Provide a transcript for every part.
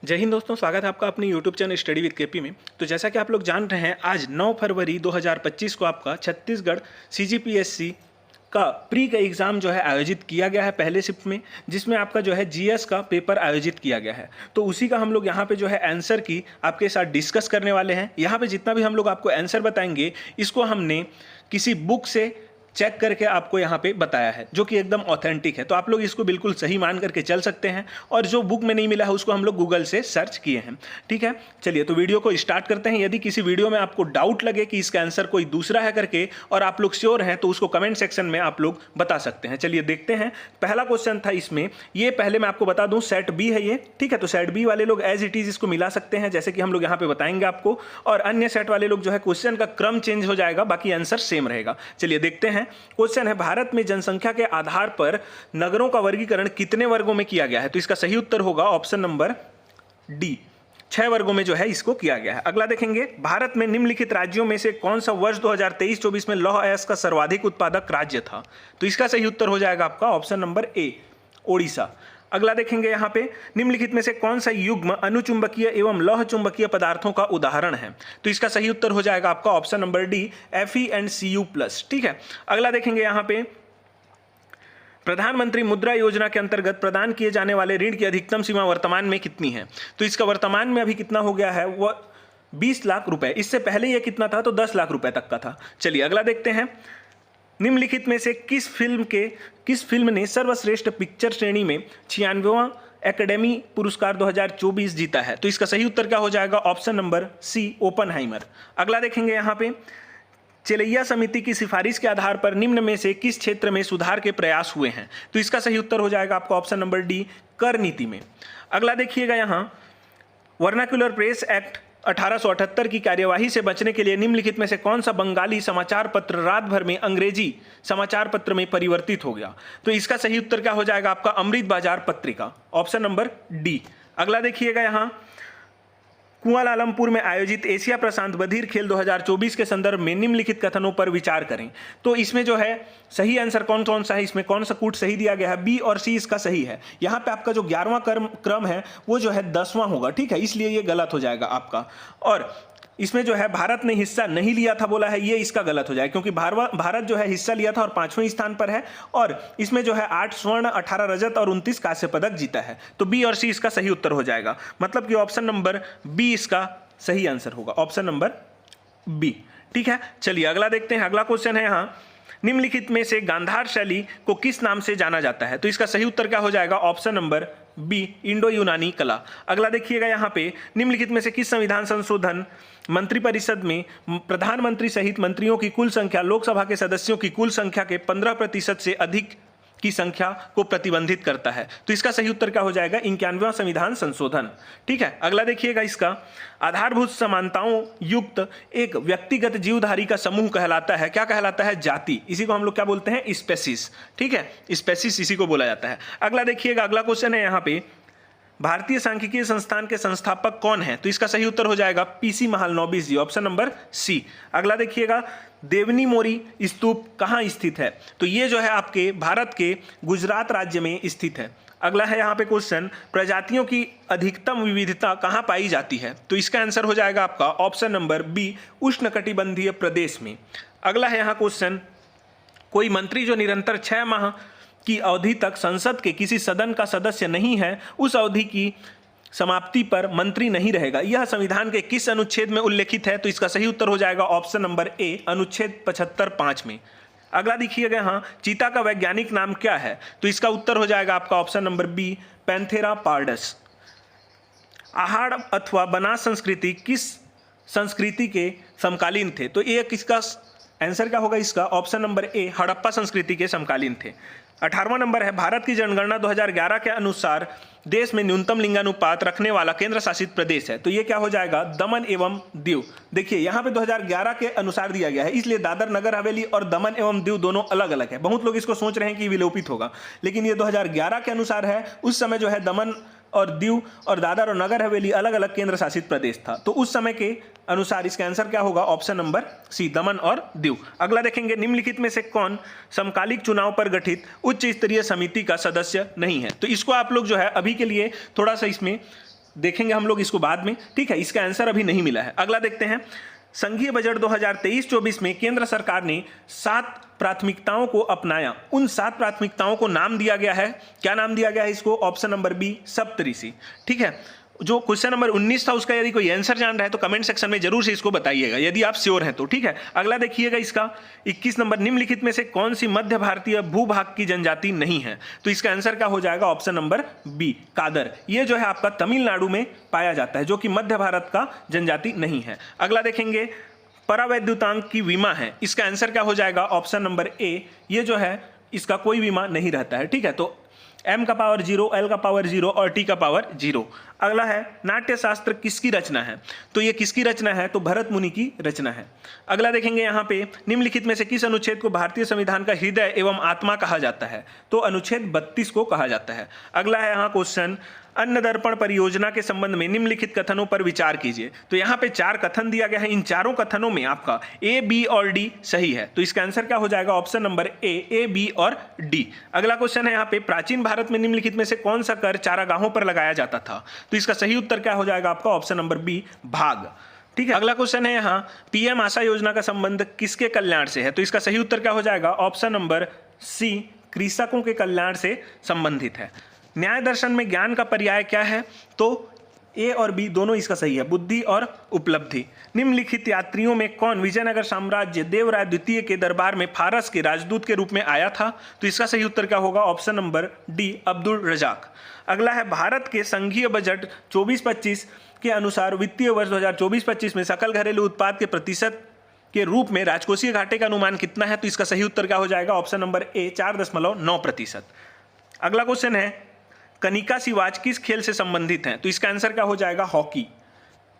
जय हिंद दोस्तों, स्वागत है आपका अपने YouTube channel study with KP में। तो जैसा कि आप लोग जान रहे हैं, आज 9 फरवरी 2025 को आपका छत्तीसगढ़ CGPSC का प्री का एग्ज़ाम जो है आयोजित किया गया है पहले शिफ्ट में, जिसमें आपका जो है GS का पेपर आयोजित किया गया है। तो उसी का हम लोग यहाँ पे जो है आंसर की आपके साथ डिस्कस करने वाले हैं। यहाँ पे जितना भी हम लोग आपको आंसर बताएंगे, इसको हमने किसी बुक से चेक करके आपको यहाँ पे बताया है, जो कि एकदम ऑथेंटिक है। तो आप लोग इसको बिल्कुल सही मान करके चल सकते हैं, और जो बुक में नहीं मिला है उसको हम लोग गूगल से सर्च किए हैं। ठीक है, चलिए तो वीडियो को स्टार्ट करते हैं। यदि किसी वीडियो में आपको डाउट लगे कि इसका आंसर कोई दूसरा है करके, और आप लोग श्योर हैं, तो उसको कमेंट सेक्शन में आप लोग बता सकते हैं। चलिए देखते हैं। पहला क्वेश्चन था इसमें, ये पहले मैं आपको बता दूं, सेट बी है ये। ठीक है, तो सेट बी वाले लोग एज इट इज इसको मिला सकते हैं, जैसे कि हम लोग यहाँ पे बताएंगे आपको, और अन्य सेट वाले लोग जो है क्वेश्चन का क्रम चेंज हो जाएगा, बाकी आंसर सेम रहेगा। चलिए देखते हैं। क्वेश्चन है, भारत में जनसंख्या के आधार पर नगरों का वर्गीकरण कितने वर्गों में किया गया है? तो इसका सही उत्तर होगा ऑप्शन नंबर डी, 6 वर्गों में जो है इसको किया गया है। अगला देखेंगे, भारत में निम्नलिखित राज्यों में से कौन सा वर्ष 2023-24 में लौह अयस्क का सर्वाधिक उत्पादक राज्य था? तो इसका सही उत्तर हो जाएगा आपका ऑप्शन नंबर ए, ओडिशा। अगला देखेंगे, यहाँ पे निम्नलिखित में से कौन सा युग्म अनुचुंबकीय एवं लौह चुंबकीय पदार्थों का उदाहरण है? तो इसका सही उत्तर हो जाएगा आपका ऑप्शन नंबर डी, Fe&Cu+। ठीक है, अगला देखेंगे, यहाँ पे प्रधानमंत्री मुद्रा योजना के अंतर्गत प्रदान किए जाने वाले ऋण की अधिकतम सीमा वर्तमान में कितनी है? तो इसका वर्तमान में अभी कितना हो गया है, वो 20 लाख रुपए। इससे पहले ये कितना था, तो 10 लाख रुपए तक का था। चलिए अगला देखते हैं, निम्नलिखित में से किस फिल्म ने सर्वश्रेष्ठ पिक्चर श्रेणी में 96वां एकेडमी पुरस्कार 2024 जीता है? तो इसका सही उत्तर क्या हो जाएगा, ऑप्शन नंबर सी, ओपनहाइमर। अगला देखेंगे, यहाँ पे चेलैया समिति की सिफारिश के आधार पर निम्न में से किस क्षेत्र में सुधार के प्रयास हुए हैं? तो इसका सही उत्तर हो जाएगा आपका ऑप्शन नंबर डी, कर नीति में। अगला देखिएगा, यहाँ वर्नाक्युलर प्रेस एक्ट 1878 की कार्यवाही से बचने के लिए निम्नलिखित में से कौन सा बंगाली समाचार पत्र रात भर में अंग्रेजी समाचार पत्र में परिवर्तित हो गया? तो इसका सही उत्तर क्या हो जाएगा आपका, अमृत बाजार पत्रिका, ऑप्शन नंबर डी। अगला देखिएगा, यहाँ कुआलालंपुर में आयोजित एशिया प्रशांत बधिर खेल 2024 के संदर्भ में निम्नलिखित कथनों पर विचार करें। तो इसमें जो है सही आंसर कौन कौन सा है, इसमें कौन सा कूट सही दिया गया है? बी और सी इसका सही है। यहाँ पे आपका जो 11वां क्रम है वो जो है 10वां होगा। ठीक है, इसलिए ये गलत हो जाएगा आपका। और इसमें जो है भारत ने हिस्सा नहीं लिया था बोला है, ये इसका गलत हो जाएगा, क्योंकि भारत जो है हिस्सा लिया था और 5वें स्थान पर है, और इसमें जो है 8 स्वर्ण, 18 रजत और 29 कांस्य पदक जीता है। तो बी और सी इसका सही उत्तर हो जाएगा, मतलब कि ऑप्शन नंबर बी इसका सही आंसर होगा, ऑप्शन नंबर बी। ठीक है, चलिए अगला देखते हैं। अगला क्वेश्चन है, यहाँ निम्नलिखित में से गांधार शैली को किस नाम से जाना जाता है? तो इसका सही उत्तर क्या हो जाएगा, ऑप्शन नंबर बी, इंडो यूनानी कला। अगला देखिएगा, यहाँ पे निम्नलिखित में से किस संविधान संशोधन मंत्रिपरिषद में प्रधानमंत्री सहित मंत्रियों की कुल संख्या लोकसभा के सदस्यों की कुल संख्या के 15% से अधिक की संख्या को प्रतिबंधित करता है? तो इसका सही उत्तर क्या हो जाएगा, 91वां संविधान संशोधन। ठीक है, अगला देखिएगा, इसका आधारभूत समानताओं युक्त एक व्यक्तिगत जीवधारी का समूह कहलाता है, क्या कहलाता है, जाति। इसी को हम लोग क्या बोलते हैं, स्पेसीज। ठीक है, स्पेसीज इसी को बोला जाता है। अगला देखिएगा, अगला क्वेश्चन है, यहाँ पे भारतीय सांख्यिकीय संस्थान के संस्थापक कौन है? तो इसका सही उत्तर हो जाएगा PC महालनोबिस जी, ऑप्शन नंबर सी। अगला देखिएगा, देवनी मोरी स्तूप कहाँ स्थित है? तो ये जो है आपके भारत के गुजरात राज्य में स्थित है। अगला है यहाँ पे क्वेश्चन, प्रजातियों की अधिकतम विविधता कहाँ पाई जाती है? तो इसका आंसर हो जाएगा आपका ऑप्शन नंबर बी, उष्णकटिबंधीय प्रदेश में। अगला है यहाँ क्वेश्चन, कोई मंत्री जो निरंतर 6 माह की अवधि तक संसद के किसी सदन का सदस्य नहीं है, उस अवधि की समाप्ति पर मंत्री नहीं रहेगा, यह संविधान के किस अनुच्छेद में उल्लेखित है? तो इसका सही उत्तर हो जाएगा ऑप्शन नंबर ए, अनुच्छेद 75(5) में। अगला देखिएगा, यहाँ चीता का वैज्ञानिक नाम क्या है? तो इसका उत्तर हो जाएगा आपका option number B, Panthera pardus. आहार अथवा बनास संस्कृति किस संस्कृति के समकालीन थे? तो ये किसका आंसर क्या होगा इसका, ऑप्शन नंबर ए, हड़प्पा संस्कृति के समकालीन थे। 18वां नंबर है, भारत की जनगणना 2011 के अनुसार देश में न्यूनतम लिंगानुपात रखने वाला केंद्र शासित प्रदेश है। तो ये क्या हो जाएगा, दमन एवं दीव। देखिए यहाँ पे 2011 के अनुसार दिया गया है, इसलिए दादर नगर हवेली और दमन एवं दीव दोनों अलग अलग है। बहुत लोग इसको सोच रहे हैं कि विलोपित होगा, लेकिन ये 2011 के अनुसार है। उस समय जो है दमन और दीव और दादर और नगर हवेली अलग अलग केंद्र शासित प्रदेश था। तो उस समय के अनुसार इसका आंसर क्या होगा, ऑप्शन नंबर सी, दमन और दीव। अगला देखेंगे, निम्नलिखित में से कौन समकालिक चुनाव पर गठित उच्च स्तरीय समिति का सदस्य नहीं है? तो इसको आप लोग जो है अभी के लिए थोड़ा सा इसमें देखेंगे हम लोग इसको बाद में, ठीक है। इसका आंसर अभी नहीं मिला है। अगला देखते हैं, संघीय बजट 2023-24 में केंद्र सरकार ने 7 प्राथमिकताओं को अपनाया। उन 7 प्राथमिकताओं को नाम दिया गया है, क्या नाम दिया गया है इसको? ऑप्शन नंबर बी, सप्तऋषि, ठीक है। जो क्वेश्चन नंबर 19 था उसका यदि कोई आंसर जान रहा है तो कमेंट सेक्शन में जरूर से इसको बताइएगा, यदि आप श्योर हैं तो, ठीक है। अगला देखिएगा इसका 21 नंबर, निम्नलिखित में से कौन सी मध्य भारतीय भूभाग की जनजाति नहीं है? तो इसका आंसर क्या हो जाएगा? Option number B, Kadar. ये जो है आपका तमिलनाडु में पाया जाता है, जो कि मध्य भारत का जनजाति नहीं है। अगला देखेंगे, परावैद्युतांक की विमा है, इसका आंसर क्या हो जाएगा? ऑप्शन नंबर ए, ये जो है इसका कोई विमा नहीं रहता है, ठीक है। तो m का पावर 0, l का पावर 0 और t का पावर 0। अगला है, नाट्य शास्त्र किसकी रचना है? तो ये किसकी रचना है? तो भरत मुनि की रचना है। अगला देखेंगे यहाँ पे, निम्नलिखित में से किस अनुच्छेद को भारतीय संविधान का हृदय एवं आत्मा कहा जाता है? तो अनुच्छेद 32 को कहा जाता है। अगला है यहाँ क्वेश्चन, अन्न दर्पण परियोजना के संबंध में निम्नलिखित कथनों पर विचार कीजिए। तो यहाँ पे 4 कथन दिया गया है, इन चारों कथनों में आपका ए, बी और डी सही है। तो इसका आंसर क्या हो जाएगा? ऑप्शन नंबर ए, बी और डी। अगला क्वेश्चन है यहाँ पे, प्राचीन भारत में निम्नलिखित में से कौन सा कर चारागाहों पर लगाया जाता था? तो इसका सही उत्तर क्या हो जाएगा आपका? ऑप्शन नंबर बी, भाग, ठीक है। अगला क्वेश्चन है यहाँ, पीएम आशा योजना का संबंध किसके कल्याण से है? तो इसका सही उत्तर क्या हो जाएगा? ऑप्शन नंबर सी, कृषकों के कल्याण से संबंधित है। न्याय दर्शन में ज्ञान का पर्याय क्या है? तो ए और बी दोनों इसका सही है, बुद्धि और उपलब्धि। निम्नलिखित यात्रियों में कौन विजयनगर साम्राज्य देवराय द्वितीय के दरबार में फारस के राजदूत के रूप में आया था? तो इसका सही उत्तर क्या होगा? Option number D, Abdul Razzaq. अगला है, भारत के संघीय बजट 24-25 के अनुसार वित्तीय वर्ष 2024-25 में सकल घरेलू उत्पाद के प्रतिशत के रूप में राजकोषीय घाटे का अनुमान कितना है? तो इसका सही उत्तर क्या हो जाएगा? ऑप्शन नंबर ए, 4.9%। अगला क्वेश्चन है, कनिका सिवाच किस खेल से संबंधित हैं? तो इसका आंसर क्या हो जाएगा? हॉकी।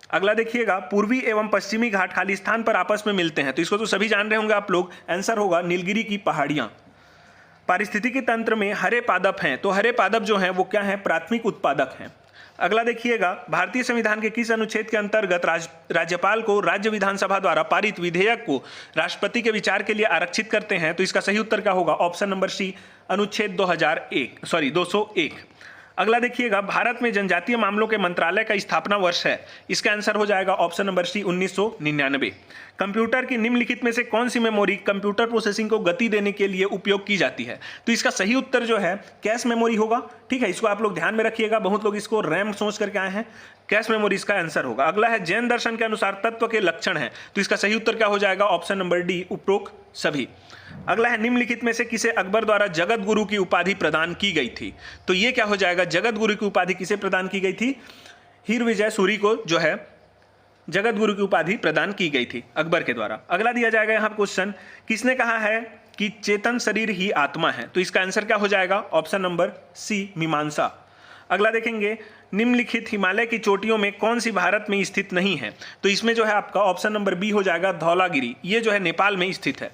अगला देखिएगा, पूर्वी एवं पश्चिमी घाट खाली स्थान पर आपस में मिलते हैं। तो इसको तो सभी जान रहे होंगे आप लोग, आंसर होगा नीलगिरी की पहाड़ियां। पारिस्थितिकी तंत्र में हरे पादप हैं, तो हरे पादप जो हैं वो क्या हैं? प्राथमिक उत्पादक हैं। अगला देखिएगा, भारतीय संविधान के किस अनुच्छेद के अंतर्गत राज्यपाल को राज्य विधानसभा द्वारा पारित विधेयक को राष्ट्रपति के विचार के लिए आरक्षित करते हैं? तो इसका सही उत्तर क्या होगा? ऑप्शन नंबर सी, अनुच्छेद 201। अगला देखिएगा, भारत में जनजातीय मामलों के मंत्रालय का स्थापना वर्ष है, इसका आंसर हो जाएगा ऑप्शन नंबर सी, 1999। कंप्यूटर की निम्नलिखित में से कौन सी मेमोरी कंप्यूटर प्रोसेसिंग को गति देने के लिए उपयोग की जाती है? तो इसका सही उत्तर जो है कैश मेमोरी होगा, ठीक है। इसको आप लोग ध्यान में रखिएगा, बहुत लोग इसको रैम सोच करके आए हैं, कैश मेमोरी इसका आंसर होगा। अगला है, जैन दर्शन के अनुसार तत्व के लक्षण है, तो इसका सही उत्तर क्या हो जाएगा? ऑप्शन नंबर डी, उपरोक्त सभी। अगला है, निम्नलिखित में से किसे अकबर द्वारा जगत गुरु की उपाधि प्रदान की गई थी? तो ये क्या हो जाएगा? जगत गुरु की उपाधि किसे प्रदान की गई थी? हीर विजय सूरी को जो है जगत गुरु की उपाधि प्रदान की गई थी अकबर के द्वारा। अगला दिया जाएगा यहाँ क्वेश्चन, किसने कहा है कि चेतन शरीर ही आत्मा है? तो इसका आंसर क्या हो जाएगा? ऑप्शन नंबर सी, मीमांसा। अगला देखेंगे, निम्नलिखित हिमालय की चोटियों में कौन सी भारत में स्थित नहीं है? तो इसमें जो है आपका ऑप्शन नंबर बी हो जाएगा, धौलागिरी। ये जो है नेपाल में स्थित है।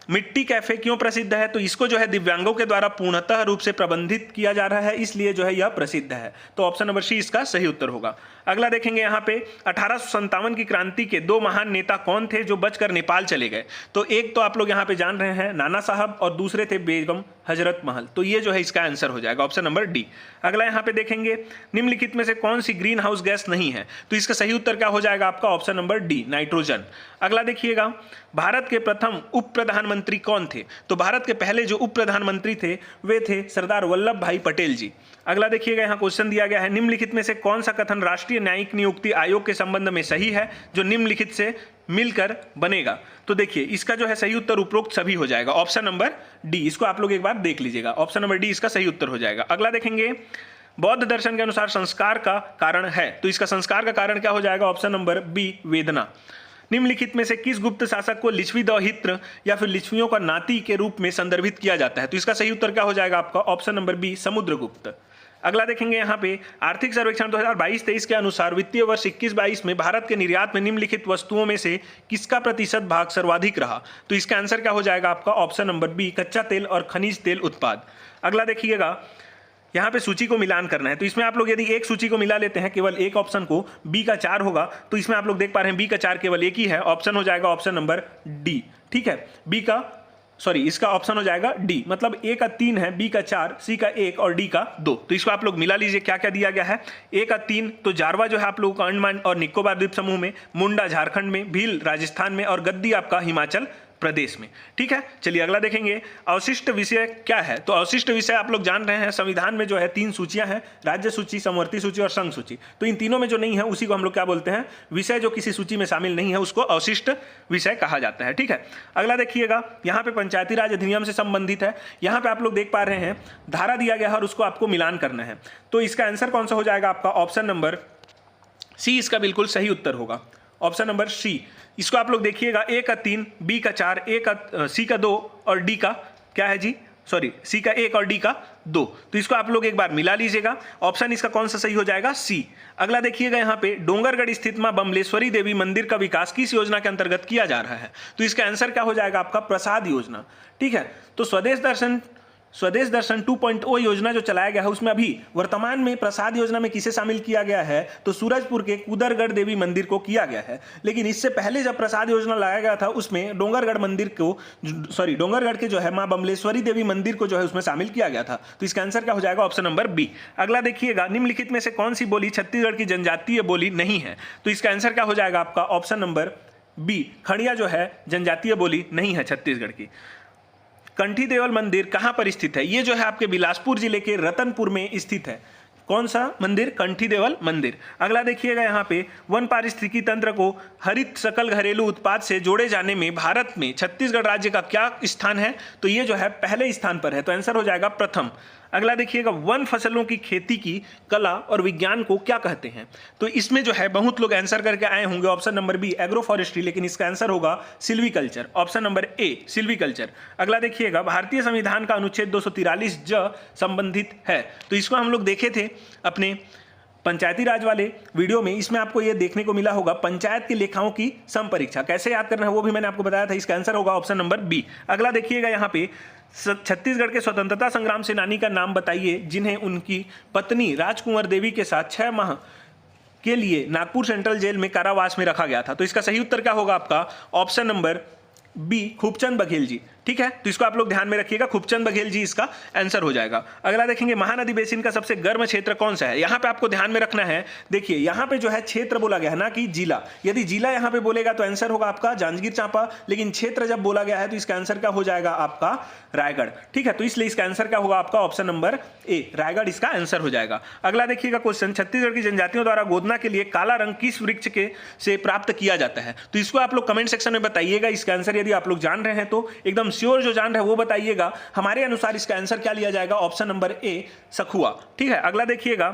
मिट्टी कैफे क्यों प्रसिद्ध है? तो इसको जो है दिव्यांगों के द्वारा पूर्णतः रूप से प्रबंधित किया जा रहा है, इसलिए जो है यह प्रसिद्ध है। तो ऑप्शन नंबर सी इसका सही उत्तर होगा। अगला देखेंगे यहाँ पे, 1857 की क्रांति के 2 महान नेता कौन थे जो बचकर नेपाल चले गए? तो एक तो आप लोग यहाँ पे जान रहे हैं नाना साहब, और दूसरे थे बेगम हजरत महल। तो ये जो है इसका आंसर हो जाएगा ऑप्शन नंबर डी। अगला यहाँ पे देखेंगे, निम्नलिखित में से कौन सी ग्रीन हाउस गैस नहीं है? तो इसका सही उत्तर क्या हो जाएगा आपका? Option number D, nitrogen. अगला देखिएगा, भारत के प्रथम उप प्रधानमंत्री कौन थे? तो भारत के पहले जो उप प्रधानमंत्री थे वे थे सरदार वल्लभ भाई पटेल जी। अगला देखिएगा, यहाँ क्वेश्चन दिया गया है, निम्नलिखित में से कौन सा कथन राष्ट्रीय न्यायिक नियुक्ति आयोग के संबंध में सही है जो निम्नलिखित से मिलकर बनेगा? तो देखिए इसका जो है सही उत्तर उपरोक्त सभी हो जाएगा, ऑप्शन नंबर डी। इसको आप लोग एक बार देख लीजिएगा, ऑप्शन नंबर डी इसका सही उत्तर हो जाएगा। अगला देखेंगे, बौद्ध दर्शन के अनुसार संस्कार का कारण है, तो इसका संस्कार का कारण क्या हो जाएगा? ऑप्शन नंबर बी, वेदना। निम्नलिखित में से किस गुप्त शासक को लिच्छवी दौहित्र या फिर लिच्छवियों का नाती के रूप में संदर्भित किया जाता है? तो इसका सही उत्तर क्या हो जाएगा आपका? Option number B, Samudragupta. अगला देखेंगे यहाँ पे, आर्थिक सर्वेक्षण 2022-23 के अनुसार वित्तीय वर्ष 21-22 में भारत के निर्यात में निम्नलिखित वस्तुओं में से किसका प्रतिशत भाग सर्वाधिक रहा? तो इसका आंसर क्या हो जाएगा आपका? ऑप्शन नंबर बी, कच्चा तेल और खनिज तेल उत्पाद। अगला देखिएगा, यहाँ पे सूची को मिलान करना है, तो इसमें आप लोग यदि एक सूची को मिला लेते हैं, केवल एक ऑप्शन को, बी का 4 होगा, तो इसमें आप लोग देख पा रहे हैं बी का 4 केवल एक ही है, ऑप्शन हो जाएगा ऑप्शन नंबर डी। ठीक है, बी का सॉरी, इसका ऑप्शन हो जाएगा डी, मतलब ए का 3 है, बी का 4, सी का 1 और डी का 2। तो इसको आप लोग मिला लीजिए क्या क्या दिया गया है। ए का 3 तो जारवा जो है आप लोगों का अंडमान और निकोबार द्वीप समूह में, मुंडा झारखंड में, भील राजस्थान में और गद्दी आपका हिमाचल प्रदेश में। ठीक है, चलिए अगला देखेंगे अवशिष्ट विषय क्या है। तो अवशिष्ट विषय आप लोग जान रहे हैं संविधान में जो है 3 सूचियां हैं, राज्य सूची, समवर्ती सूची और संघ सूची। तो इन तीनों में जो नहीं है उसी को हम लोग क्या बोलते हैं, विषय जो किसी सूची में शामिल नहीं है उसको अवशिष्ट विषय कहा जाता है। ठीक है, अगला देखिएगा, यहाँ पे पंचायती राज अधिनियम से संबंधित है। यहाँ पे आप लोग देख पा रहे हैं धारा दिया गया है और उसको आपको मिलान करना है। तो इसका आंसर कौन सा हो जाएगा आपका, ऑप्शन नंबर सी इसका बिल्कुल सही उत्तर होगा, ऑप्शन नंबर सी। इसको आप लोग देखिएगा, ए का 3, बी का 4, सी का 2 और डी का क्या है जी, सॉरी, सी का 1 और डी का 2। तो इसको आप लोग एक बार मिला लीजिएगा, ऑप्शन इसका कौन सा सही हो जाएगा, सी। अगला देखिएगा, यहाँ पे डोंगरगढ़ स्थित मां बमलेश्वरी देवी मंदिर का विकास किस योजना के अंतर्गत किया जा रहा है। तो इसका आंसर क्या हो जाएगा आपका, प्रसाद योजना। ठीक है, तो स्वदेश दर्शन 2.0 योजना जो चलाया गया है उसमें अभी वर्तमान में प्रसाद योजना में किसे शामिल किया गया है, तो सूरजपुर के कुदरगढ़ देवी मंदिर को किया गया है। लेकिन इससे पहले जब प्रसाद योजना लाया गया था उसमें डोंगरगढ़ के जो है मां बमलेश्वरी देवी मंदिर को जो है उसमें शामिल किया गया था। तो इसका आंसर क्या हो जाएगा, ऑप्शन नंबर बी। अगला देखिएगा, निम्नलिखित में से कौन सी बोली छत्तीसगढ़ की जनजातीय बोली नहीं है। तो इसका आंसर क्या हो जाएगा आपका, ऑप्शन नंबर बी, खड़िया जो है जनजातीय बोली नहीं है छत्तीसगढ़ की। कंठी देवल मंदिर कहाँ पर स्थित है, ये जो है आपके बिलासपुर जिले के रतनपुर में स्थित है। कौन सा मंदिर, कंठी देवल मंदिर। अगला देखिएगा, यहाँ पे वन पारिस्थितिकी तंत्र को हरित सकल घरेलू उत्पाद से जोड़े जाने में भारत में छत्तीसगढ़ राज्य का क्या स्थान है, तो ये जो है पहले स्थान पर है। तो आंसर हो जाएगा प्रथम। अगला देखिएगा, वन फसलों की खेती की कला और विज्ञान को क्या कहते हैं। तो इसमें जो है बहुत लोग आंसर करके आए होंगे, option number B agroforestry, लेकिन इसका आंसर होगा silviculture, option number A silviculture. अगला देखिएगा, भारतीय संविधान का अनुच्छेद 243 ज संबंधित है। तो इसको हम लोग देखे थे अपने पंचायती राज वाले वीडियो में, इसमें आपको ये देखने को मिला होगा पंचायत के लेखाओं की संपरीक्षा कैसे याद करना है वो भी मैंने आपको बताया था। इसका आंसर होगा ऑप्शन नंबर बी। अगला देखिएगा, यहाँ पे छत्तीसगढ़ के स्वतंत्रता संग्राम सेनानी का नाम बताइए जिन्हें उनकी पत्नी राजकुंवर देवी के साथ 6 माह के लिए नागपुर सेंट्रल जेल में कारावास में रखा गया था। तो इसका सही उत्तर क्या होगा आपका, option number B, Khubchand Baghel ji. ठीक है, तो इसको आप लोग ध्यान में रखिएगा, खूबचंद बघेल जी इसका आंसर हो जाएगा। अगला देखेंगे, महानदी बेसिन का सबसे गर्म क्षेत्र कौन सा है। यहाँ पे आपको ध्यान में रखना है, देखिए यहाँ पे जो है क्षेत्र बोला गया है ना कि जिला। यदि जिला यहाँ पे बोलेगा तो आंसर होगा आपका जांजगीर चांपा, लेकिन क्षेत्र जब बोला गया है तो इसका आंसर क्या हो जाएगा आपका रायगढ़। ठीक है, तो इसलिए इसका आंसर क्या होगा आपका, ऑप्शन नंबर ए, रायगढ़ इसका आंसर हो जाएगा। अगला देखिएगा क्वेश्चन, छत्तीसगढ़ की जनजातियों द्वारा गोदना के लिए काला रंग किस वृक्ष के से प्राप्त किया जाता है। तो इसको आप लोग कमेंट सेक्शन में बताइएगा। इसका आंसर यदि आप लोग जान रहे हैं तो एकदम श्योर जो जान रहे हैं वो बताइएगा। हमारे अनुसार इसका आंसर क्या लिया जाएगा, ऑप्शन नंबर ए, सखुआ। ठीक है, अगला देखिएगा,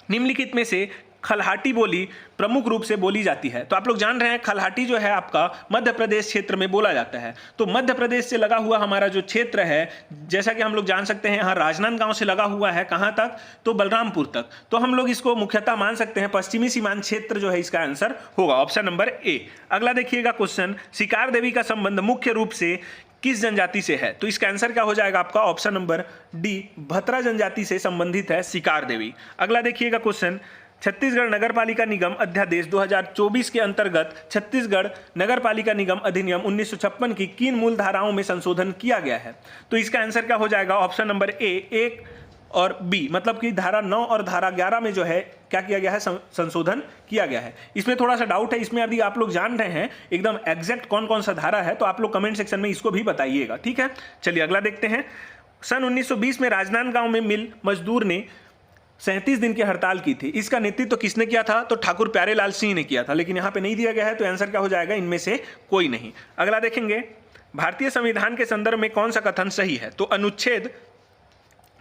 निम्नलिखित में से खलहाटी बोली प्रमुख रूप से बोली जाती है। तो आप लोग जान रहे हैं खलहाटी जो है आपका मध्य प्रदेश क्षेत्र में बोला जाता है। तो मध्य प्रदेश से लगा हुआ हमारा जो क्षेत्र है, जैसा कि हम लोग जान सकते हैं यहाँ राजनांदगांव से लगा हुआ है कहाँ तक, तो बलरामपुर तक। तो हम लोग इसको मुख्यतः मान सकते हैं पश्चिमी सीमांत क्षेत्र जो है इसका आंसर होगा, ऑप्शन नंबर ए। अगला देखिएगा क्वेश्चन, शिकार देवी का संबंध मुख्य रूप से किस जनजाति से है। तो इसका आंसर क्या हो जाएगा आपका, ऑप्शन नंबर डी, भतरा जनजाति से संबंधित है शिकार देवी। अगला देखिएगा क्वेश्चन, छत्तीसगढ़ नगरपालिका निगम अध्यादेश 2024 के अंतर्गत छत्तीसगढ़ नगरपालिका निगम अधिनियम 1956 की किन मूल धाराओं में संशोधन किया गया है। तो इसका आंसर क्या हो जाएगा, ऑप्शन नंबर ए, 1 और बी, मतलब कि धारा 9 और धारा 11 में जो है क्या किया गया है, संशोधन किया गया है। इसमें थोड़ा सा डाउट है, इसमें यदि आप लोग जान रहे हैं एकदम एग्जैक्ट कौन कौन सा धारा है तो आप लोग कमेंट सेक्शन में इसको भी बताइएगा। ठीक है, चलिए अगला देखते हैं। सन 1920 में राजनांदगांव में मिल मजदूर ने 37 दिन की हड़ताल की थी। इसका नेतृत्व किसने किया था, तो ठाकुर प्यारेलाल सिंह ने किया था, लेकिन यहाँ पे नहीं दिया गया है तो आंसर क्या हो जाएगा, इनमें से कोई नहीं। अगला देखेंगे, भारतीय संविधान के संदर्भ में कौन सा कथन सही है। तो अनुच्छेद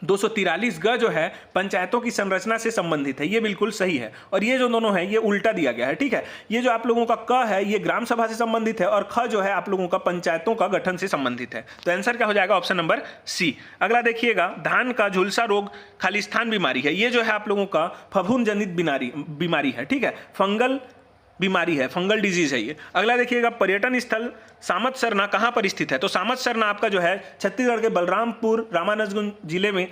243 ग जो है पंचायतों की संरचना से संबंधित है, ये बिल्कुल सही है। और ये जो दोनों है ये उल्टा दिया गया है। ठीक है, ये जो आप लोगों का क है ये ग्राम सभा से संबंधित है और ख जो है आप लोगों का पंचायतों का गठन से संबंधित है। तो आंसर क्या हो जाएगा, ऑप्शन नंबर सी। अगला देखिएगा, धान का झुलसा रोग खालिस्तान बीमारी है, ये जो है आप लोगों का फफूंद जनित बीमारी है। ठीक है, फंगल बीमारी है, फंगल डिजीज है ये। अगला देखिएगा, पर्यटन स्थल सामत सरना कहाँ पर स्थित है। तो सामत सरना आपका जो है छत्तीसगढ़ के बलरामपुर रामानुजगंज जिले में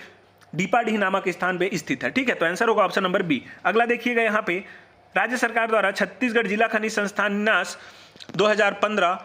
डीपाडीह नामक स्थान पे स्थित है। ठीक है, तो आंसर होगा ऑप्शन नंबर बी। अगला देखिएगा, यहाँ पे राज्य सरकार द्वारा छत्तीसगढ़ जिला खनिज संस्थान न्यास 2015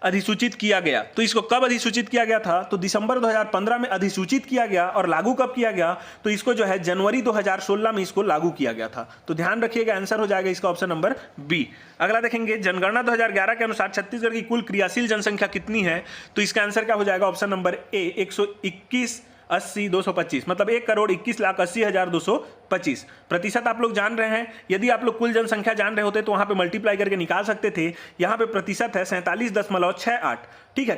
अधिसूचित किया गया। तो इसको कब अधिसूचित किया गया था? तो दिसंबर 2015 में अधिसूचित किया गया। और लागू कब किया गया? तो इसको जो है जनवरी 2016 में इसको लागू किया गया था। तो ध्यान रखिएगा, आंसर हो जाएगा इसका ऑप्शन नंबर बी। अगला देखेंगे, जनगणना 2011 के अनुसार छत्तीसगढ़ की कुल क्रियाशील जनसंख्या कितनी है? तो इसका आंसर क्या हो जाएगा? ऑप्शन नंबर ए 121,80,225, मतलब 1,21,80,225। प्रतिशत आप लोग जान रहे हैं, यदि आप लोग कुल जनसंख्या जान रहे होते तो वहां पे मल्टीप्लाई करके निकाल सकते थे। यहां पे प्रतिशत है 47.68, ठीक है,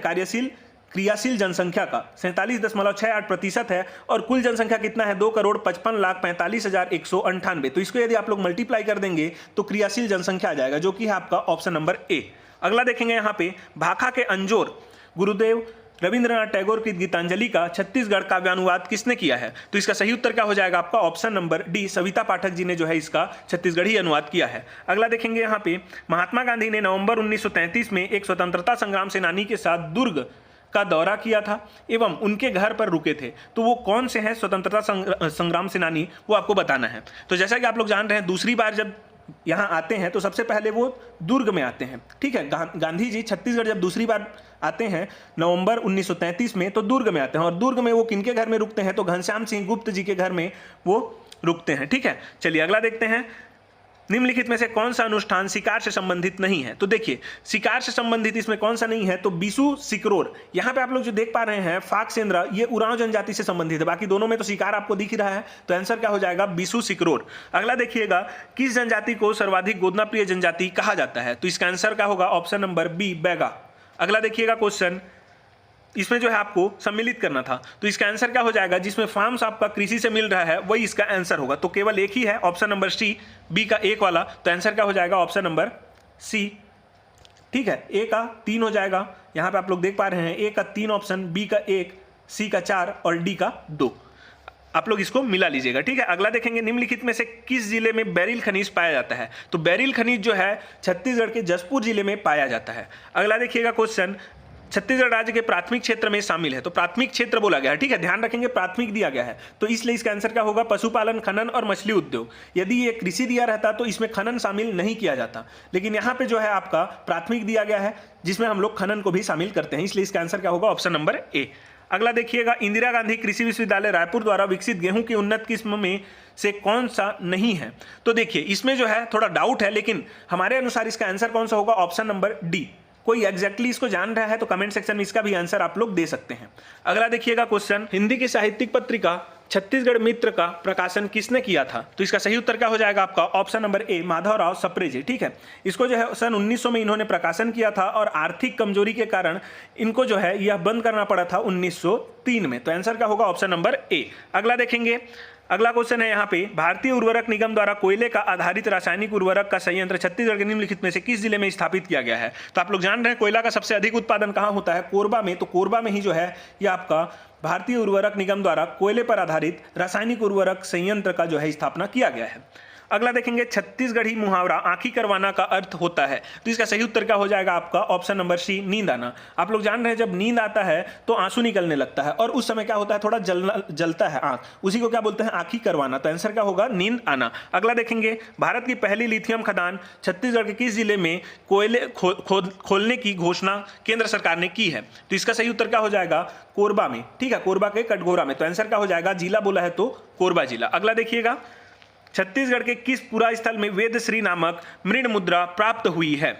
क्रियाशील जनसंख्या का 47.68% है। और कुल जनसंख्या कितना है? 2,55,45,198। तो इसको यदि आप लोग मल्टीप्लाई कर देंगे तो क्रियाशील जनसंख्या आ जाएगा, जो कि है आपका ऑप्शन नंबर ए। अगला देखेंगे यहाँ पे, भाखा के अंजोर गुरुदेव रविंद्रनाथ टैगोर की गीतांजलि का छत्तीसगढ़ काव्यानुवाद किसने किया है? तो इसका सही उत्तर क्या हो जाएगा आपका? Option number D, Savita Pathak ji ने जो है इसका छत्तीसगढ़ी अनुवाद किया है। अगला देखेंगे यहाँ पे, महात्मा गांधी ने नवंबर 1933 में एक स्वतंत्रता संग्राम सेनानी के साथ दुर्ग का दौरा किया था एवं उनके घर पर रुके थे। तो वो कौन से हैं स्वतंत्रता संग्राम सेनानी, वो आपको बताना है। तो जैसा कि आप लोग जान रहे हैं, दूसरी बार जब यहाँ आते हैं तो सबसे पहले वो दुर्ग में आते हैं, ठीक है। गांधी जी छत्तीसगढ़ जब दूसरी बार आते हैं नवंबर 1933 में, तो दुर्ग में आते हैं। और दुर्ग में वो किनके घर में रुकते हैं? तो घनश्याम सिंह गुप्त जी के घर में वो रुकते हैं, ठीक है। चलिए अगला देखते हैं, निम्नलिखित में से कौन सा अनुष्ठान शिकार से संबंधित नहीं है? तो देखिए, शिकार से संबंधित इसमें कौन सा नहीं है? तो बिसु सिकरोर। यहाँ पे आप लोग जो देख पा रहे हैं, फाक सेंद्रा, ये उरांव जनजाति से संबंधित है। बाकी दोनों में तो शिकार आपको दिख ही रहा है। तो आंसर क्या हो जाएगा? बिसु सिकरोर। अगला देखिएगा, किस जनजाति को सर्वाधिक गोदना प्रिय जनजाति कहा जाता है? तो इसका आंसर क्या होगा? Option number B, Baiga. अगला देखिएगा क्वेश्चन, इसमें जो है आपको सम्मिलित करना था। तो इसका आंसर क्या हो जाएगा? जिसमें फार्म्स आपका कृषि से मिल रहा है वही इसका आंसर होगा। तो केवल एक ही है, ऑप्शन नंबर सी, बी का एक वाला। तो आंसर क्या हो जाएगा? ऑप्शन नंबर सी, ठीक है। ए का 3 हो जाएगा, यहाँ पे आप लोग देख पा रहे हैं, ए का 3 ऑप्शन, बी का 1, सी का 4 और डी का 2। आप लोग इसको मिला लीजिएगा, ठीक है। अगला देखेंगे, निम्नलिखित में से किस जिले में बेरिल खनिज पाया जाता है? तो बेरिल खनिज जो है छत्तीसगढ़ के जसपुर जिले में पाया जाता है। अगला देखिएगा क्वेश्चन, छत्तीसगढ़ राज्य के प्राथमिक क्षेत्र में शामिल है। तो प्राथमिक क्षेत्र बोला गया है, ठीक है, ध्यान रखेंगे प्राथमिक दिया गया है। तो इसलिए इसका आंसर क्या होगा? पशुपालन, खनन और मछली उद्योग। यदि ये कृषि दिया रहता तो इसमें खनन शामिल नहीं किया जाता, लेकिन यहाँ पे जो है आपका प्राथमिक दिया गया है, जिसमें हम लोग खनन को भी शामिल करते हैं। इसलिए इसका आंसर क्या होगा? ऑप्शन नंबर ए। अगला देखिएगा, इंदिरा गांधी कृषि विश्वविद्यालय रायपुर द्वारा विकसित गेहूं की उन्नत किस्म में से कौन सा नहीं है? तो देखिए, इसमें जो है थोड़ा डाउट है, लेकिन हमारे अनुसार इसका आंसर कौन सा होगा? Option number D. कोई एग्जैक्टली इसको जान रहा है तो कमेंट सेक्शन में इसका भी आंसर आप लोग दे सकते हैं। अगला देखिएगा क्वेश्चन, हिंदी की साहित्यिक पत्रिका छत्तीसगढ़ मित्र का प्रकाशन किसने किया था? तो इसका सही उत्तर क्या हो जाएगा आपका? ऑप्शन नंबर ए, माधवराव सप्रे, ठीक है। इसको जो है सन 1900 में इन्होंने प्रकाशन किया था और आर्थिक कमजोरी के कारण इनको जो है यह बंद करना पड़ा था 1903 में। तो आंसर क्या होगा? ऑप्शन नंबर ए। अगला देखेंगे, अगला क्वेश्चन है यहाँ पे, भारतीय उर्वरक निगम द्वारा कोयले का आधारित रासायनिक उर्वरक का संयंत्र छत्तीसगढ़ के निम्नलिखित में से किस जिले में स्थापित किया गया है? तो आप लोग जान रहे हैं कोयला का सबसे अधिक उत्पादन कहाँ होता है? कोरबा में। तो कोरबा में ही जो है ये आपका भारतीय उर्वरक निगम द्वारा कोयले पर आधारित रासायनिक उर्वरक संयंत्र का जो है स्थापना किया गया है। अगला देखेंगे, छत्तीसगढ़ी मुहावरा आंखी करवाना का अर्थ होता है। तो इसका सही उत्तर क्या हो जाएगा आपका? ऑप्शन नंबर सी, नींद आना। आप लोग जान रहे हैं जब नींद आता है तो आंसू निकलने लगता है और उस समय क्या होता है? थोड़ा जलता है आंख, उसी को क्या बोलते हैं? आंखी करवाना। तो आंसर क्या होगा? नींद आना। अगला देखेंगे, भारत की पहली लिथियम खदान छत्तीसगढ़ के किस जिले में कोयले खोलने की घोषणा केंद्र सरकार ने की है? तो इसका सही उत्तर क्या हो जाएगा? कोरबा में, ठीक है, कोरबा के कटघोरा में। तो आंसर क्या हो जाएगा? जिला बोला है तो कोरबा जिला। अगला देखिएगा, छत्तीसगढ़ के किस पुरा स्थल में वेदश्री नामक मृण मुद्रा प्राप्त हुई है?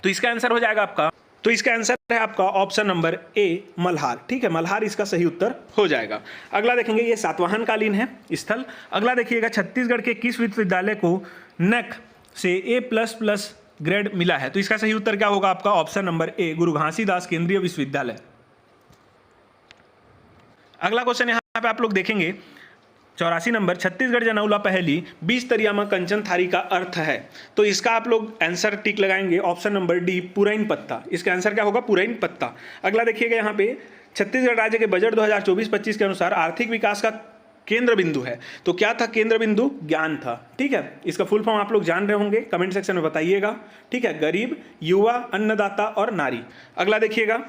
तो इसका आंसर हो जाएगा आपका, तो इसका आंसर है आपका ऑप्शन नंबर ए, मल्हार, ठीक है। मल्हार इसका सही उत्तर हो जाएगा। अगला देखेंगे, ये सातवाहन कालीन है स्थल। अगला देखिएगा, छत्तीसगढ़ के किस विश्वविद्यालय को नेक से A++ ग्रेड मिला है? तो इसका सही उत्तर क्या होगा आपका? ऑप्शन नंबर ए, गुरु घासीदास केंद्रीय विश्वविद्यालय। अगला क्वेश्चन यहाँ पे आप लोग देखेंगे, 84 नंबर, छत्तीसगढ़ जनौला पहली 20 तरियामा कंचन थारी का अर्थ है। तो इसका आप लोग आंसर टिक लगाएंगे, ऑप्शन नंबर डी, पुरैन पत्ता। इसका आंसर क्या होगा? पुरैन पत्ता। अगला देखिएगा, यहाँ पे छत्तीसगढ़ राज्य के बजट 2024-25 के अनुसार आर्थिक विकास का केंद्र बिंदु है। तो क्या था केंद्र बिंदु? ज्ञान था, ठीक है। इसका फुल फॉर्म आप लोग जान रहे होंगे, कमेंट सेक्शन में बताइएगा, ठीक है। गरीब, युवा, अन्नदाता और नारी। अगला देखिएगा,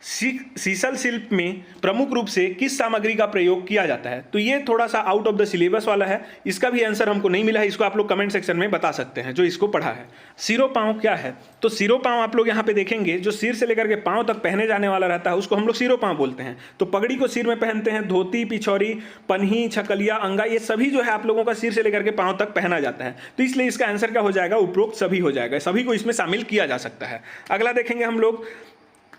सीसल शिल्प में प्रमुख रूप से किस सामग्री का प्रयोग किया जाता है? तो ये थोड़ा सा आउट ऑफ द सिलेबस वाला है, इसका भी आंसर हमको नहीं मिला है, इसको आप लोग कमेंट सेक्शन में बता सकते हैं जो इसको पढ़ा है। सिरों पाँव क्या है? तो सिरों पाँव आप लोग यहाँ पे देखेंगे, जो सिर से लेकर के पाँव तक पहने जाने वाला रहता है उसको हम लोग सिरों पाँव बोलते हैं। तो पगड़ी को सिर में पहनते हैं, धोती, पिछौरी, पन्ही, छकलिया, अंगा, ये सभी जो है आप लोगों का सिर से लेकर के पाँव तक पहना जाता है। तो इसलिए इसका आंसर क्या हो जाएगा? उपरोक्त सभी हो जाएगा, सभी को इसमें शामिल किया जा सकता है। अगला देखेंगे हम लोग,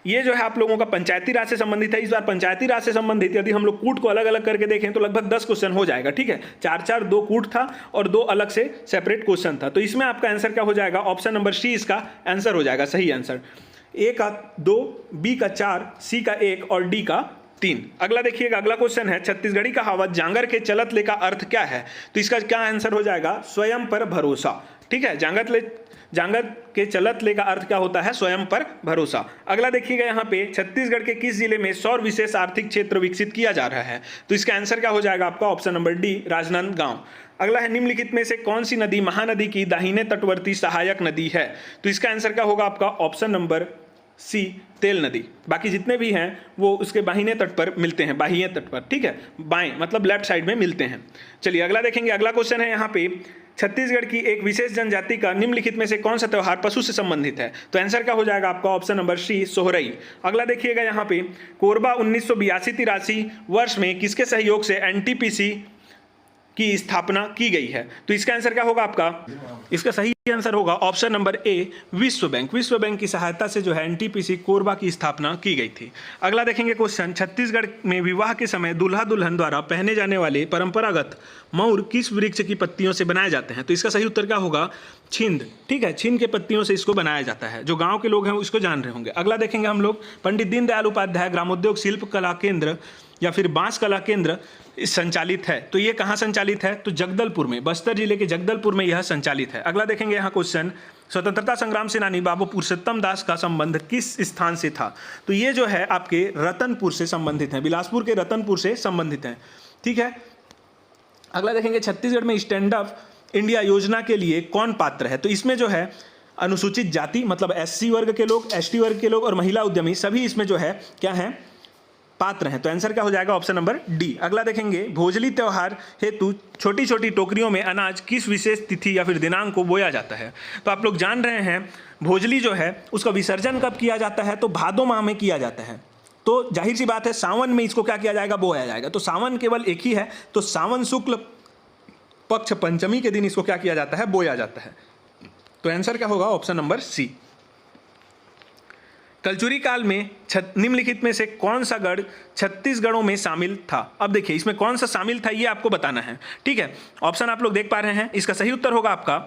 ये जो है आप लोगों का पंचायती राज से संबंधित है। इस बार पंचायती राज से संबंधित यदि हम लोग कूट को अलग अलग करके देखें तो लगभग 10 क्वेश्चन हो जाएगा, ठीक है। 4 2 कूट था और 2 अलग से सेपरेट क्वेश्चन था। तो इसमें आपका आंसर क्या हो जाएगा? ऑप्शन नंबर सी इसका आंसर हो जाएगा, सही आंसर। ए का 2, बी का 4, सी का 1 और डी का 3। अगला देखिएगा, अगला क्वेश्चन है, छत्तीसगढ़ी कहावत जांगर के चलत ले का अर्थ क्या है? तो इसका क्या आंसर हो जाएगा? स्वयं पर भरोसा, ठीक है। जांगर के चलत ले का अर्थ क्या होता है? स्वयं पर भरोसा। अगला देखिएगा यहाँ पे, छत्तीसगढ़ के किस जिले में सौर विशेष आर्थिक क्षेत्र विकसित किया जा रहा है? तो इसका आंसर क्या हो जाएगा आपका? Option number D, Rajnandgaon. अगला है, निम्नलिखित में से कौन सी नदी महानदी की दाहिने तटवर्ती सहायक नदी है? तो इसका आंसर क्या होगा आपका? ऑप्शन नंबर सी, तेल नदी। बाकी जितने भी हैं वो उसके बाहिने तट पर मिलते हैं, बाह्य तट पर, ठीक है, बाएं मतलब लेफ्ट साइड में मिलते हैं। चलिए अगला देखेंगे, अगला क्वेश्चन है यहाँ पे, छत्तीसगढ़ की एक विशेष जनजाति का निम्नलिखित में से कौन सा त्यौहार पशु से संबंधित है? तो आंसर क्या हो जाएगा आपका? Option number C, Sohrai. अगला देखिएगा यहाँ पे, कोरबा 1982-83 वर्ष में किसके सहयोग से एनटीपीसी की स्थापना की गई है? तो इसका आंसर क्या होगा आपका? इसका सही आंसर होगा ऑप्शन नंबर ए, विश्व बैंक। विश्व बैंक की सहायता से जो है एनटीपीसी कोरबा की स्थापना की गई थी। अगला देखेंगे क्वेश्चन, छत्तीसगढ़ में विवाह के समय दूल्हा दुल्हन द्वारा पहने जाने वाले परंपरागत मौर किस वृक्ष की पत्तियों से बनाए जाते हैं? तो इसका सही उत्तर क्या होगा? छिंद, ठीक है, छिंद के पत्तियों से इसको बनाया जाता है। जो गाँव के लोग हैं उसको जान रहे होंगे। अगला देखेंगे हम लोग, पंडित दीनदयाल उपाध्याय ग्रामोद्योग शिल्प कला केंद्र या फिर बांस कला केंद्र संचालित है। तो ये कहाँ संचालित है? तो जगदलपुर में, बस्तर जिले के जगदलपुर में यह संचालित है। अगला देखेंगे यहाँ क्वेश्चन, स्वतंत्रता संग्राम सेनानी बाबू पुरुषोत्तम दास का संबंध किस स्थान से था? तो ये जो है आपके रतनपुर से संबंधित है, बिलासपुर के रतनपुर से संबंधित है, ठीक है। अगला देखेंगे, छत्तीसगढ़ में स्टैंड अप इंडिया योजना के लिए कौन पात्र है? तो इसमें जो है अनुसूचित जाति मतलब एससी वर्ग के लोग, एसटी वर्ग के लोग और महिला उद्यमी सभी इसमें जो है क्या है? पात्र हैं। तो आंसर क्या हो जाएगा? Option number D. अगला देखेंगे, भोजली त्योहार हेतु छोटी छोटी टोकरियों में अनाज किस विशेष तिथि या फिर दिनांक को बोया जाता है? तो आप लोग जान रहे हैं भोजली जो है उसका विसर्जन कब किया जाता है? तो भादो माह में किया जाता है। तो जाहिर सी बात है सावन में इसको क्या किया जाएगा? बोया जाएगा। तो सावन केवल एक ही है, तो सावन शुक्ल पक्ष पंचमी के दिन इसको क्या किया जाता है? बोया जाता है। तो आंसर क्या होगा? ऑप्शन नंबर सी। कलचुरी काल में निम्नलिखित में से कौन सा गढ़ छत्तीसगढ़ों में शामिल था? अब देखिए इसमें कौन सा शामिल था ये आपको बताना है, ठीक है। ऑप्शन आप लोग देख पा रहे हैं, इसका सही उत्तर होगा आपका,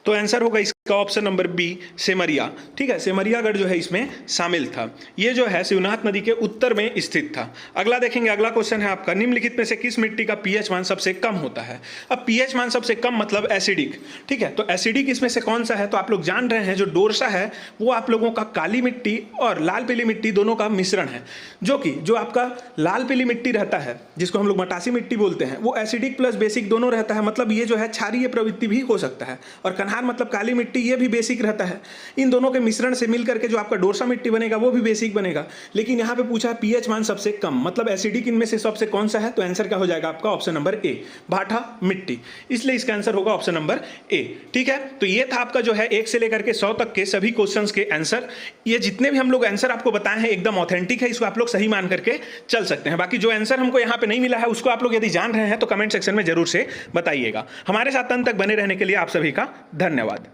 तो आंसर होगा इसका ऑप्शन नंबर बी, सेमरिया, ठीक है। सेमरियागढ़ जो है इसमें शामिल था। ये जो है शिवनाथ नदी के उत्तर में स्थित था। अगला देखेंगे, अगला क्वेश्चन है आपका, निम्नलिखित में से किस मिट्टी का पीएच मान सबसे कम होता है? अब पीएच मान सबसे कम मतलब एसिडिक, ठीक है। तो एसिडिक इसमें से कौन सा है? तो आप लोग जान रहे हैं जो डोरसा है वो आप लोगों का काली मिट्टी और लाल पीली मिट्टी दोनों का मिश्रण है, जो आपका लाल पीली मिट्टी रहता है जिसको हम लोग मटासी मिट्टी बोलते हैं, वो एसिडिक प्लस बेसिक दोनों रहता है। मतलब ये जो है क्षारीय प्रवृत्ति भी हो सकता है। और कन्हार मतलब काली मिट्टी, ये भी बेसिक रहता है। इन दोनों के मिश्रण से मिलकर के जो आपका डोरसा मिट्टी बनेगा वो भी बेसिक बनेगा। लेकिन यहाँ पे पूछा है पीएच मान सबसे कम, मतलब एसिडिक इनमें से सबसे कौन सा है? तो आंसर क्या हो जाएगा आपका? ऑप्शन नंबर ए, भाठा मिट्टी। इसलिए इसका आंसर होगा ऑप्शन नंबर ए, ठीक है। तो ये था आपका जो है 1 से लेकर के 100 तक के सभी क्वेश्चंस के आंसर। ये जितने भी हम लोग आंसर आपको बताए हैं एकदम ऑथेंटिक है, इसको आप लोग सही मान करके चल सकते हैं। बाकी जो आंसर हमको यहाँ पे नहीं मिला है उसको आप लोग यदि जान रहे हैं तो कमेंट सेक्शन में जरूर से बताइएगा। हमारे साथ अंत तक बने रहने के लिए आप सभी का धन्यवाद।